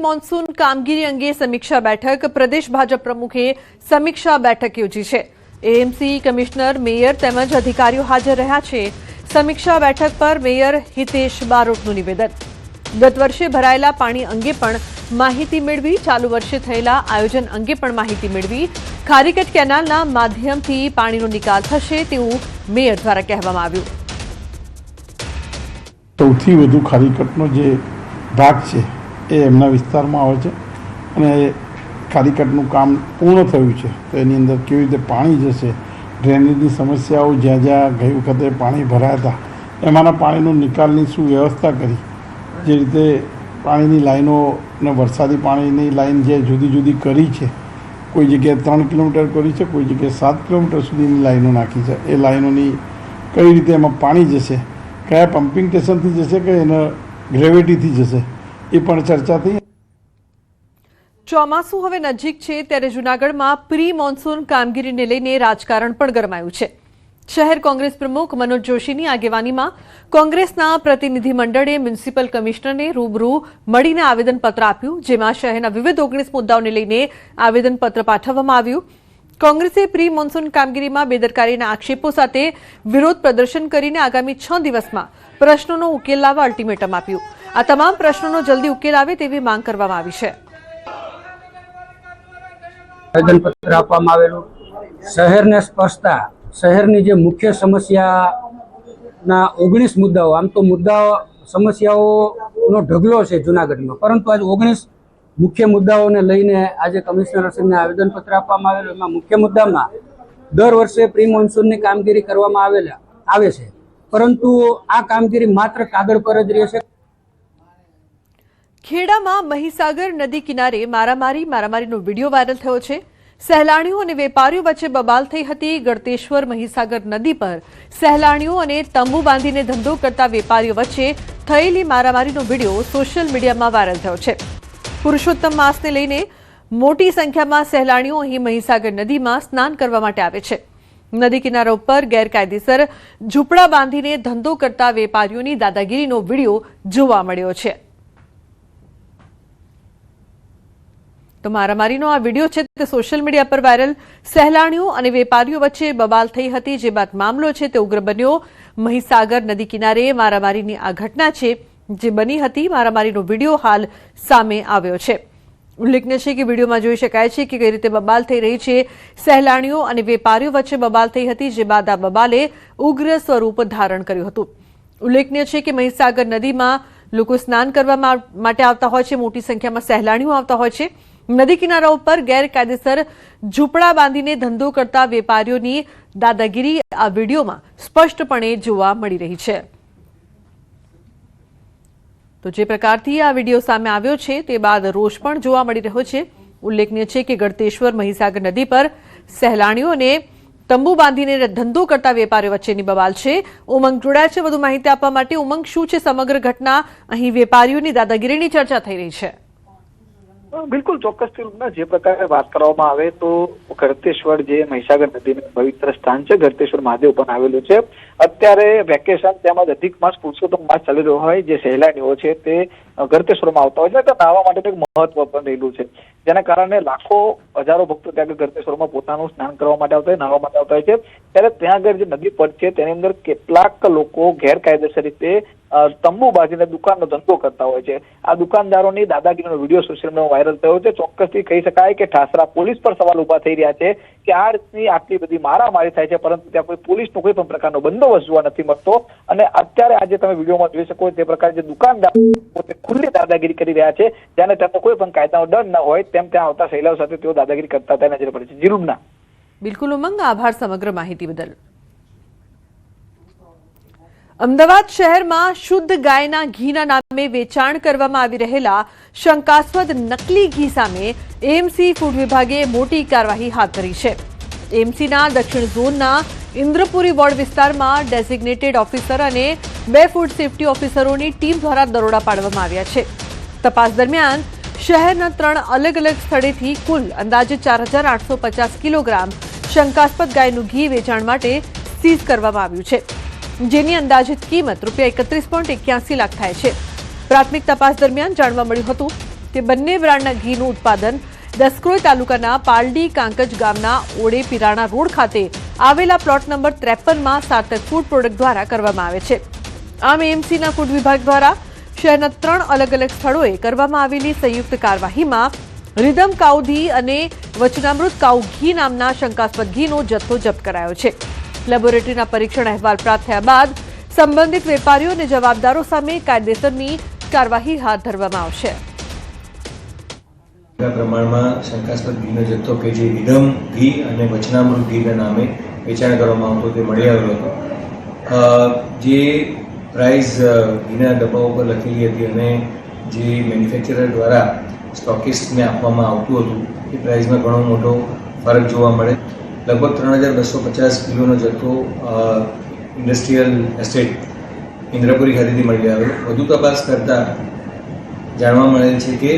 Monsoon કામગીરી અંગે સમીક્ષા બેઠક પ્રદેશ ભાજપ પ્રમુખે સમીક્ષા બેઠક યોજી છે। એએમસી કમિશનર, મેયર તેમજ અધિકારીઓ હાજર રહ્યા છે। સમીક્ષા બેઠક પર મેયર હિતેશ બારોટનું નિવેદન। ગત વર્ષે ભરાયેલા પાણી અંગે પણ માહિતી મેળવી, ચાલુ વર્ષે થયેલા આયોજન અંગે પણ માહિતી મેળવી। ખારીકટ કેનાલના માધ્યમથી પાણીનો નિકાલ થશે તેવું મેયર દ્વારા કહેવામાં આવ્યું। સૌથી વધુ ખારીકટનો જે ભાગ છે એ એમના વિસ્તારમાં આવે છે અને ખારીકટનું કામ પૂર્ણ થયું છે તો એની અંદર કેવી રીતે પાણી જશે, ડ્રેનેજની સમસ્યાઓ જ્યાં જ્યાં ગઈ વખતે પાણી ભરાયા હતા એમાંના પાણીનો નિકાલની શું વ્યવસ્થા કરી, જે રીતે પાણીની લાઈનો અને વરસાદી પાણીની લાઈન જે જુદી જુદી કરી છે, કોઈ જગ્યાએ 3 કિલોમીટર કરી છે, કોઈ જગ્યાએ 7 કિલોમીટર સુધીની લાઈનો નાખી છે, એ લાઈનોની કઈ રીતે એમાં પાણી જશે, કયા પમ્પિંગ સ્ટેશનથી જશે કે એના ગ્રેવિટીથી જશે, એ પણ ચર્ચા થઈ। ચોમાસું હવે નજીક છે ત્યારે જૂનાગઢમાં પ્રી મોન્સૂન કામગીરીને લઈને રાજકારણ પણ ગરમાયું છે। શહેર કોંગ્રેસ પ્રમુખ મનોજ જોશીની આગેવાનીમાં કોંગ્રેસના પ્રતિનિધિમંડળે મ્યુનિસિપલ કમિશનરને રૂબરૂ મળીને આવેદનપત્ર આપ્યું, જેમાં શહેરના વિવિધ 19 મુદ્દાઓને લઈને આવેદનપત્ર પાઠવવામાં આવ્યું। કોંગ્રેસે પ્રી મોન્સૂન કામગીરીમાં બેદરકારીના આક્ષેપો સાથે વિરોધ પ્રદર્શન કરીને આગામી 6 દિવસમાં પ્રશ્નોનો ઉકેલ લાવવા અલ્ટિમેટમ આપ્યું। આ તમામ પ્રશ્નોનો જલ્દી ઉકેલ આવે તેવી માંગ કરવામાં આવી છે। આવેદનપત્ર આપવામાં આવેલું શહેરને સ્પર્શતા શહેરની જે મુખ્ય સમસ્યાના 19 મુદ્દાઓ, આમ તો મુદ્દાઓ સમસ્યાઓનો ઢગલો છે જૂનાગઢમાં, પરંતુ આજે 19 મુખ્ય મુદ્દાઓને લઈને આજે કમિશનરશ્રીને આવેદનપત્ર આપવામાં આવેલું। એમાં મુખ્ય મુદ્દામાં દર વર્ષે પ્રી મોન્સૂનની કામગીરી કરવામાં આવે છે, પરંતુ આ કામગીરી માત્ર કાગળ પર જ રહેશે। ખેડામાં મહીસાગર નદી કિનારે મારામારીનો વિડીયો વાયરલ થયો છે। સહેલાણીઓ અને વેપારીઓ વચ્ચે બબાલ થઈ હતી। ગળતેશ્વર મહીસાગર નદી પર સહેલાણીઓ અને તંબુ બાંધીને ધંધો કરતા વેપારીઓ વચ્ચે થયેલી મારામારીનો વિડીયો સોશિયલ મીડિયામાં વાયરલ થયો છે। પુરુષોત્તમ માસને લઈને મોટી સંખ્યામાં સહેલાણીઓ અહીં મહીસાગર નદીમાં સ્નાન કરવા માટે આવે છે। નદી કિનારા ઉપર ગેરકાયદેસર ઝૂંપડા બાંધીને ધંધો કરતા વેપારીઓની દાદાગીરીનો વિડીયો જોવા મળ્યો છે। તો મારામારીનો આ વિડીયો છે તે સોશિયલ મીડિયા પર વાયરલ। સહેલાણીઓ અને વેપારીઓ વચ્ચે બબાલ થઈ હતી, જે બાદ મામલો છે તે ઉગ્ર બન્યો। મહીસાગર નદી કિનારે મારામારીની આ ઘટના છે જે બની હતી। મારામારીનો વિડીયો હાલ સામે આવ્યો છે। ઉલ્લેખનીય છે કે વિડીયોમાં જોઈ શકાય છે કે કઈ રીતે બબાલ થઈ રહી છે। સહેલાણીઓ અને વેપારીઓ વચ્ચે બબાલ થઈ હતી, જે બાદ આ બબાલે ઉગ્ર સ્વરૂપ ધારણ કર્યું હતું। ઉલ્લેખનીય છે કે મહીસાગર નદીમાં લોકો સ્નાન કરવા માટે આવતા હોય છે, મોટી સંખ્યામાં સહેલાણીઓ આવતા હોય છે। નદી કિનારા ઉપર ગેરકાયદેસર ઝૂંપડા બાંધીને ધંધો કરતા વેપારીઓની દાદાગીરી આ વિડીયોમાં સ્પષ્ટપણે જોવા મળી રહી છે। તો જે પ્રકારથી આ વિડીયો સામે આવ્યો છે તે બાદ રોષ પણ જોવા મળી રહ્યો છે। ઉલ્લેખનીય છે કે ગળતેશ્વર મહીસાગર નદી પર સહેલાણીઓને તંબુ બાંધીને ધંધો કરતા વેપારીઓ વચ્ચેની બબાલ છે। ઉમંગ જોડાય છે વધુ માહિતી આપવા માટે। ઉમંગ, શું છે સમગ્ર ઘટના? અહીં વેપારીઓની દાદાગીરીની ચર્ચા થઈ રહી છે। બિલકુલ ચોક્કસથી જે પ્રકારે વાત કરવામાં આવે તો ગળતેશ્વર જે મહીસાગર નદીનું પવિત્ર સ્થાન છે, ગળતેશ્વર મહાદેવ પણ આવેલું છે। અત્યારે વેકેશન તેમજ અધિક માસ પુરુષોત્તમ માસ ચાલી રહ્યો હોય, જે સહેલાણીઓ છે તે ગળતેશ્વરમાં આવતા હોય છે તો નાહવા માટે એક મહત્વ પણ રહેલું છે, જેના કારણે લાખો હજારો ભક્તો ત્યાં ગળતેશ્વરમાં પોતાનું સ્નાન કરવા માટે આવતા હોય, નાહવા માટે આવતા હોય છે। ત્યારે ત્યાં આગળ જે નદી પટ છે તેની અંદર કેટલાક લોકો ગેરકાયદેસર રીતે તંબુ બાંધીને દુકાનનો ધંધો કરતા હોય છે। આ દુકાનદારોની દાદાગીરીનો વિડીયો સોશિયલ મીડિયામાં વાયરલ થયો છે। ચોક્કસથી કહી શકાય કે ઠાસરા પોલીસ પર સવાલ ઉભા થઈ રહ્યા છે કે આ રીતની આટલી બધી મારામારી થાય છે, પરંતુ ત્યાં કોઈ પોલીસનો કોઈ પણ પ્રકારનો બંદોબસ્ત જોવા નથી મળતો। અને અત્યારે આજે તમે વિડીયોમાં જોઈ શકો તે પ્રકારે જે દુકાનદાર પોતે ખુલ્લી દાદાગીરી કરી રહ્યા છે, જેને તેમને કોઈ પણ કાયદાનો ડર ન હોય તેમ ત્યાં આવતા સહેલાઓ સાથે તેઓ દાદાગીરી કરતા હતા નજરે પડે છે। જીરુમના બિલકુલ ઉમંગ, આભાર સમગ્ર માહિતી બદલ। અમદાવાદ શહેરમાં શુદ્ધ ગાયના ઘીના નામે વેચાણ કરવામાં આવી રહેલા શંકાસ્પદ નકલી ઘી સામે એએમસી ફૂડ વિભાગે મોટી કાર્યવાહી હાથ ધરી છે। એએમસીના દક્ષિણ ઝોનના ઇન્દ્રપુરી વોર્ડ વિસ્તારમાં ડેઝિગ્નેટેડ ઓફિસર અને 2 ફૂડ સેફટી ઓફિસરોની ટીમ દ્વારા દરોડા પાડવામાં આવ્યા છે। તપાસ દરમિયાન શહેરના 3 અલગ અલગ સ્થળેથી કુલ અંદાજે 4850 કિલોગ્રામ શંકાસ્પદ ગાયનું ઘી વેચાણ માટે સીઝ કરવામાં આવ્યું છે, જેની અંદાજિત કિંમત ₹31.81 લાખ થાય છે। પ્રાથમિક તપાસ દરમિયાન જાણવા મળ્યું હતું તે બંને બ્રાન્ડના ઘીનું ઉત્પાદન દસક્રોઈ તાલુકાના પાલડી કાંકજ ગામના ઓડે પીરાણા રોડ ખાતે આવેલા પ્લોટ નંબર 53માં સાર્થક ફૂડ પ્રોડક્ટ દ્વારા કરવામાં આવે છે. આમ એએમસીના ફૂડ વિભાગ દ્વારા શહેરના 3 અલગ અલગ સ્થળોએ કરવામાં આવેલી સંયુક્ત કાર્યવાહીમાં રિધમ કાઉ ઘી અને વચનામૃત કાઉ ઘી નામના શંકાસ્પદ ઘીનો જથ્થો જપ્ત કરાયો છે. લેબોરેટરીના પરીક્ષણ અહેવાલ પ્રાપ્ત થયા બાદ સંબંધિત વેપારીઓ અને જવાબદારો સામે કાયદેસરની કાર્યવાહી હાથ ધરવામાં આવશે. પ્રમાણમાં શંકાસ્પદ ઘીનો જથ્થો કે જે રિધમ ઘી અને વચનામૃત ઘીના નામે વેચાણ કરવામાં આવતો તે મળી આવેલો હતો. જે પ્રાઇસ ઘીના ડબ્બા ઉપર લખેલી હતી અને જે મેન્યુફેક્ચરર દ્વારા સ્ટોકિસ્ટને આપવામાં આવતું હતું એ પ્રાઇસમાં ઘણો મોટો ફરક જોવા મળે. લગભગ 3250 કિલોનો જથ્થો ઇન્ડસ્ટ્રીયલ એસ્ટેટ ઇન્દ્રપુરી ખાતેથી મળી આવેલો. વધુ તપાસ કરતાં જાણવા મળેલ છે કે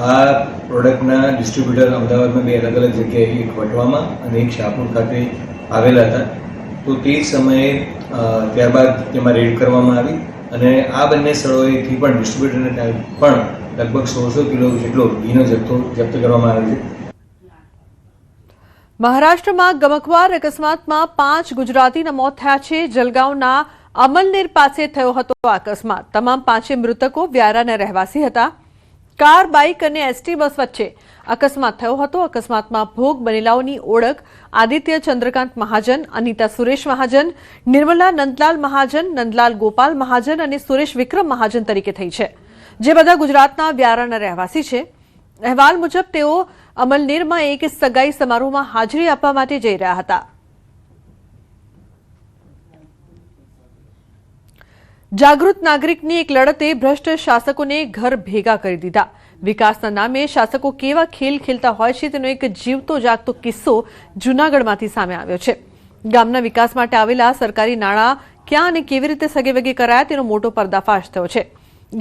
આ પ્રોડક્ટના ડિસ્ટ્રીબ્યુટર અમદાવાદમાં 2 અલગ અલગ જગ્યાએ, એક વટવામાં અને એક શાહપુર ખાતે આવેલા હતા. તો તે જ સમયે ત્યારબાદ તેમાં રેડ કરવામાં આવી અને આ બંને સ્થળોએથી પણ ડિસ્ટ્રીબ્યુટરને પણ લગભગ 1600 કિલો જેટલો ઘીનો જથ્થો જપ્ત કરવામાં આવ્યો છે. મહારાષ્ટ્રમાં ગમખ્વાર અકસ્માતમાં 5 ગુજરાતીના મોત થયા છે. જલગાંવના અમલનેર પાસે થયો હતો અકસ્માત. તમામ 5 મૃતકો વ્યારાના રહેવાસી હતા. કાર, બાઇક અને એસટી બસ વચ્ચે અકસ્માત થયો હતો. અકસ્માતમાં ભોગ બનેલાઓની ઓળખ આદિત્ય ચંદ્રકાંત મહાજન, અનિતા સુરેશ મહાજન, નિર્મલા નંદલાલ મહાજન, નંદલાલ ગોપાલ મહાજન અને સુરેશ વિક્રમ મહાજન તરીકે થઈ છે, જે બધા ગુજરાતના વ્યારાના રહેવાસી છે. અહેવાલ મુજબ તેઓ અમલનેરમાં એક સગાઈ સમારોહમાં હાજરી આપવા માટે જઈ રહ્યા હતા. જાગૃત નાગરિકની એક લડતે ભ્રષ્ટ શાસકોને ઘર ભેગા કરી દીધા. વિકાસના નામે શાસકો કેવા ખેલ ખેલતા હોય છે તેનો એક જીવતો જાગતો કિસ્સો જૂનાગઢમાંથી સામે આવ્યો છે. ગામના વિકાસ માટે આવેલા સરકારી નાણાં ક્યાં અને કેવી રીતે સગેવગે કરાયા તેનો મોટો પર્દાફાશ થયો છે.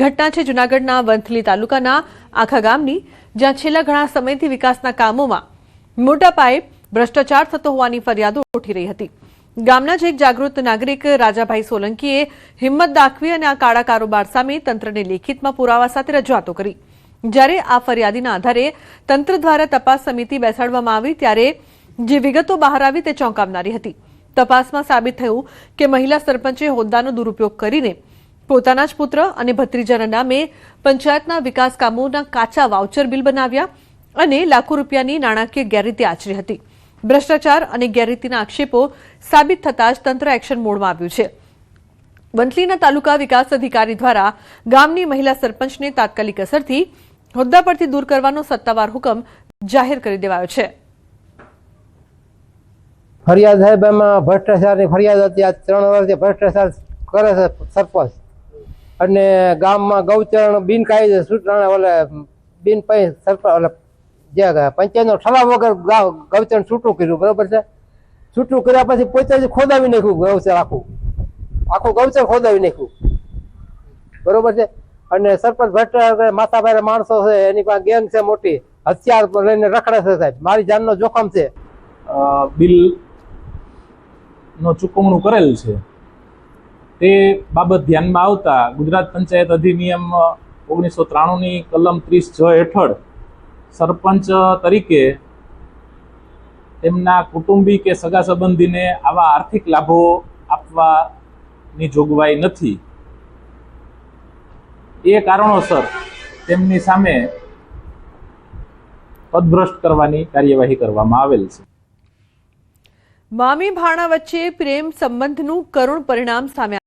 ઘટના છે જૂનાગઢના વંથલી તાલુકાના આખા ગામની, જ્યાં છેલ્લા ઘણા સમયથી વિકાસના કામોમાં મોટા પાયે ભ્રષ્ટાચાર થતો હોવાની ફરિયાદો ઉઠી રહી હતી. ગામના જ એક જાગૃત નાગરિક રાજાભાઈ સોલંકીએ હિંમત દાખવી અને આ કાળા કારોબાર સામે તંત્રને લેખિતમાં પુરાવા સાથે રજૂઆતો કરી. જ્યારે આ ફરિયાદીના આધારે તંત્ર દ્વારા તપાસ સમિતિ બેસાડવામાં આવી ત્યારે જે વિગતો બહાર આવી તે ચોંકાવનારી હતી. તપાસમાં સાબિત થયું કે મહિલા સરપંચે હોદ્દાનો દુરુપયોગ કરીને પોતાના જ પુત્ર અને ભત્રીજાના નામે પંચાયતના વિકાસ કામોના કાચા વાઉચર બિલ બનાવ્યા અને લાખો રૂપિયાની નાણાકીય ગેરરીતિ આચરી હતી. ભ્રષ્ટાચાર અને ગેરરીતિના આક્ષેપો સાબિત થતાં જ તંત્ર એક્શન મોડમાં આવ્યું છે. વંથલીના તાલુકા વિકાસ અધિકારી દ્વારા ગામની મહિલા સરપંચને તાત્કાલિક અસરથી હોદ્દા પરથી દૂર કરવાનો સત્તાવાર હુકમ જાહેર કરી દેવાયો છે. ફરિયાદ સાહેબ એમાં ભ્રષ્ટાચારની ફરિયાદ હતી. આ 3 વર્ષથી ભ્રષ્ટાચાર કરે છે સરપંચ અને ગામમાં ગૌચરણ બિનકાયદે બિન સરપંચ જે પંચાયતનો ઠરાવ વગર ગૌચરણ છૂટું કર્યું, બરોબર છે. છૂટું કર્યા પછી પોતે જ ખોદાવી નાખ્યું ગૌચર, આખું ગૌચર ખોદાવી નાખ્યું, બરોબર છે. અને સરપંચ ભ્રષ્ટાચાર માથાભારે માણસો છે, એની પાસે ગેંગ છે મોટી, હથિયાર લઈને રખડે છે. સાહેબ મારી જાનનો જોખમ છે. બિલ નો ચૂકવણું કરેલ છે તે બાબત ધ્યાનમાં આવતા ગુજરાત પંચાયત અધિનિયમ 1993ની કલમ 30(j) હેઠળ સરપંચ તરીકે તેમના કુટુંબી કે સગા સંબંધીને આવા આર્થિક લાભો આપવાની જોગવાઈ નથી. એ કારણોસર તેમની સામે પદભ્રષ્ટ કરવાની કાર્યવાહી કરવામાં આવેલ છે. મામી ભાણા વચ્ચે પ્રેમ સંબંધનું કરુણ પરિણામ સામે